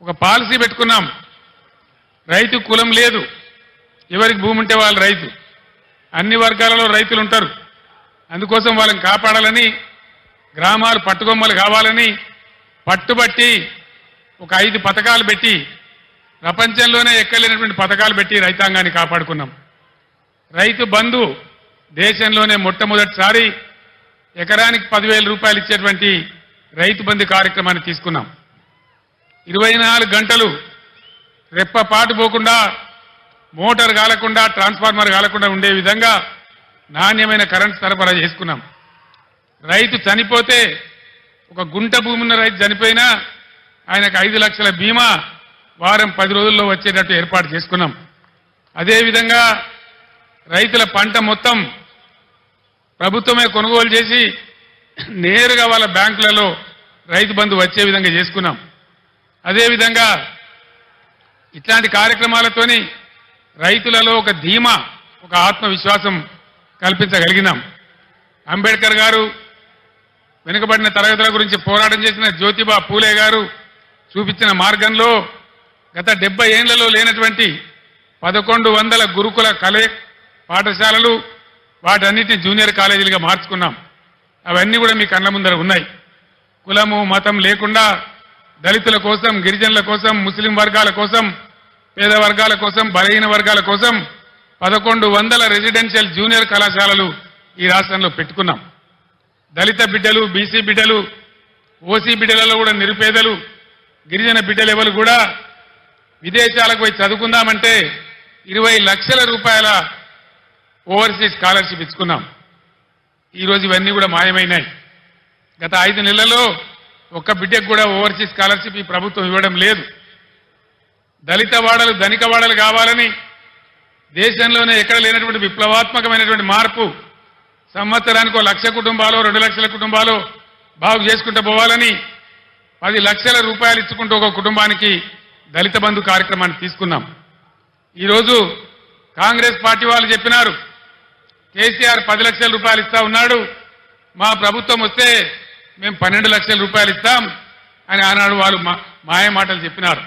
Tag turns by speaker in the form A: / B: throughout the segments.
A: ఒక పాలసీ పెట్టుకున్నాం. రైతు కులం లేదు, ఎవరికి భూమి ఉంటే వాళ్ళు రైతు. అన్ని వర్గాలలో రైతులు ఉంటారు. అందుకోసం వాళ్ళని కాపాడాలని, గ్రామాలు పట్టుకొమ్మలు కావాలని పట్టుబట్టి ఒక 5 పథకాలు పెట్టి, ప్రపంచంలోనే ఎక్కలేనటువంటి పథకాలు పెట్టి రైతాంగాన్ని కాపాడుకున్నాం. రైతు బంధు దేశంలోనే మొట్టమొదటిసారి ఎకరానికి 10,000 రూపాయలు ఇచ్చేటువంటి రైతు బంధు కార్యక్రమాన్ని తీసుకున్నాం. 24 గంటలు రెప్పపాటు పోకుండా, మోటార్ కాలకుండా, ట్రాన్స్ఫార్మర్ కాలకుండా ఉండే విధంగా నాణ్యమైన కరెంట్ సరఫరా చేసుకున్నాం. రైతు చనిపోతే, ఒక గుంట భూమి ఉన్న రైతు చనిపోయినా ఆయనకు 5 లక్షల బీమా వారం 10 రోజుల్లో వచ్చేటట్టు ఏర్పాటు చేసుకున్నాం. అదేవిధంగా రైతుల పంట మొత్తం ప్రభుత్వమే కొనుగోలు చేసి నేరుగా వాళ్ళ బ్యాంకులలో రైతు బంధు వచ్చే విధంగా చేసుకున్నాం. అదేవిధంగా ఇట్లాంటి కార్యక్రమాలతోని రైతులలో ఒక ధీమా, ఒక ఆత్మవిశ్వాసం కల్పించగలిగినాం. అంబేద్కర్ గారు, వెనుకబడిన తరగతుల గురించి పోరాటం చేసిన జ్యోతిబా పూలే గారు చూపించిన మార్గంలో గత 70 ఏళ్లలో లేనటువంటి 1100 గురుకుల పాఠశాలలు, వాటన్నిటిని జూనియర్ కాలేజీలుగా మార్చుకున్నాం. అవన్నీ కూడా మీ కళ్ళ ముందర ఉన్నాయి. కులము మతం లేకుండా దళితుల కోసం, గిరిజనుల కోసం, ముస్లిం వర్గాల కోసం, పేద వర్గాల కోసం, బలహీన వర్గాల కోసం 1100 రెసిడెన్షియల్ జూనియర్ కళాశాలలు ఈ రాష్ట్రంలో పెట్టుకున్నాం. దళిత బిడ్డలు, బీసీ బిడ్డలు, ఓసీ బిడ్డలలో కూడా నిరుపేదలు, గిరిజన బిడ్డలు ఎవరు కూడా విదేశాలకు పోయి చదువుకుందామంటే 20 లక్షల రూపాయల ఓవర్సీస్ స్కాలర్షిప్ ఇచ్చుకున్నాం. ఈరోజు ఇవన్నీ కూడా మాయమైనాయి. గత 5 నెలల్లో ఒక్క బిడ్డకు కూడా ఓవర్సీస్ స్కాలర్షిప్ ఈ ప్రభుత్వం ఇవ్వడం లేదు. దళిత వాడలు ధనిక వాడలు కావాలని దేశంలోనే ఎక్కడ లేనటువంటి విప్లవాత్మకమైనటువంటి మార్పు, సంవత్సరానికి 1 లక్ష కుటుంబాలు, 2 లక్షల కుటుంబాలు బాగు చేసుకుంటూ పోవాలని 10 లక్షల రూపాయలు ఇచ్చుకుంటూ ఒక కుటుంబానికి దళిత బంధు కార్యక్రమాన్ని తీసుకున్నాం. ఈరోజు కాంగ్రెస్ పార్టీ వాళ్ళు చెప్పినారు, కేసీఆర్ 10 లక్షల రూపాయలు ఇస్తా ఉన్నాడు, మా ప్రభుత్వం వస్తే మేము 12 లక్షల రూపాయలు ఇస్తాం అని ఆనాడు వాళ్ళు మాయ మాటలు చెప్పినారు.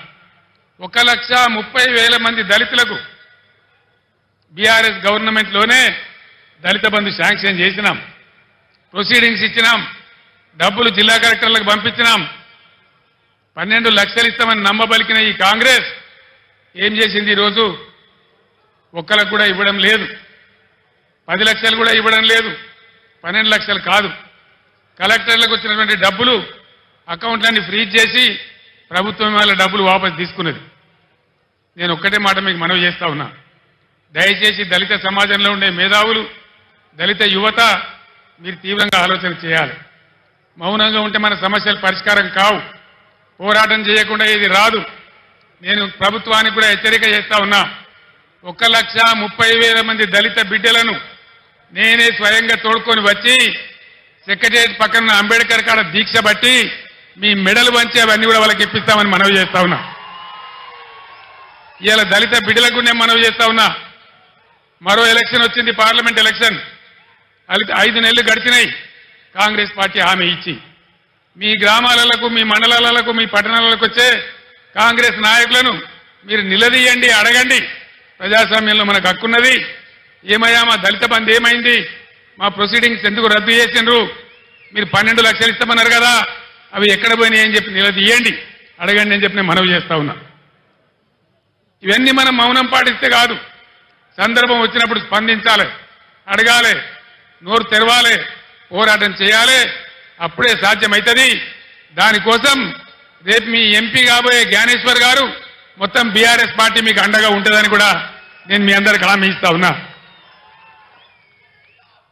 A: 1,30,000 మంది దళితులకు బీఆర్ఎస్ గవర్నమెంట్లోనే దళిత బంధు శాంక్షన్ చేసినాం. ప్రొసీడింగ్స్ ఇచ్చినాం, డబ్బులు జిల్లా కలెక్టర్లకు పంపించినాం. 12 లక్షలు ఇస్తామని నమ్మబలికిన ఈ కాంగ్రెస్ ఏం చేసింది? ఈరోజు ఒక్కలకు కూడా ఇవ్వడం లేదు. 10 లక్షలు కూడా ఇవ్వడం లేదు. 12 లక్షలు కాదు, కలెక్టర్లకు వచ్చినటువంటి డబ్బులు అకౌంట్లన్నీ ఫ్రీజ్ చేసి ప్రభుత్వం వాళ్ళ డబ్బులు వాపసు తీసుకున్నది. నేను ఒక్కటే మాట మీకు మనవి చేస్తా ఉన్నా, దయచేసి దళిత సమాజంలో ఉండే మేధావులు, దళిత యువత మీరు తీవ్రంగా ఆలోచన చేయాలి. మౌనంగా ఉంటే మన సమస్యలు పరిష్కారం కావు. పోరాటం చేయకుండా ఇది రాదు. నేను ప్రభుత్వానికి కూడా హెచ్చరిక చేస్తా ఉన్నా, 1,30,000 మంది దళిత బిడ్డలను నేనే స్వయంగా తోడుకొని వచ్చి సెక్రటేరియట్ పక్కన అంబేద్కర్ కాడ దీక్ష బట్టి మీ మెడలు వంచి అవన్నీ కూడా వాళ్ళకి ఇప్పిస్తామని మనవి చేస్తా ఉన్నా. ఇవాళ దళిత బిడ్డలకు నేను మనవి చేస్తా ఉన్నా, మరో ఎలక్షన్ వచ్చింది, పార్లమెంట్ ఎలక్షన్. 5 నెలలు గడిచినాయి కాంగ్రెస్ పార్టీ హామీ ఇచ్చి. మీ గ్రామాలకు, మీ మండలాలకు, మీ పట్టణాలకు వచ్చే కాంగ్రెస్ నాయకులను మీరు నిలదీయండి, అడగండి. ప్రజాస్వామ్యంలో మనకు హక్కున్నది. ఏమయ్యా మా దళిత బంధు ఏమైంది? మా ప్రొసీడింగ్స్ ఎందుకు రద్దు చేసిండ్రు? మీరు 12 లక్షలు ఇస్తామన్నారు కదా, అవి ఎక్కడ పోయినాయి అని చెప్పి నిలదీయండి, అడగండి అని చెప్పి నేను మనవి చేస్తా ఉన్నా. ఇవన్నీ మనం మౌనం పాటిస్తే కాదు, సందర్భం వచ్చినప్పుడు స్పందించాలి, అడగాలి, నోరు తెరవాలి, పోరాటం చేయాలి. అప్పుడే సాధ్యమవుతుంది. దానికోసం రేపు మీ ఎంపీ కాబోయే జ్ఞానేశ్వర్ గారు మొత్తం బీఆర్ఎస్ పార్టీ మీకు అండగా ఉంటుందని కూడా నేను మీ అందరికి హామీ ఇస్తా ఉన్నా.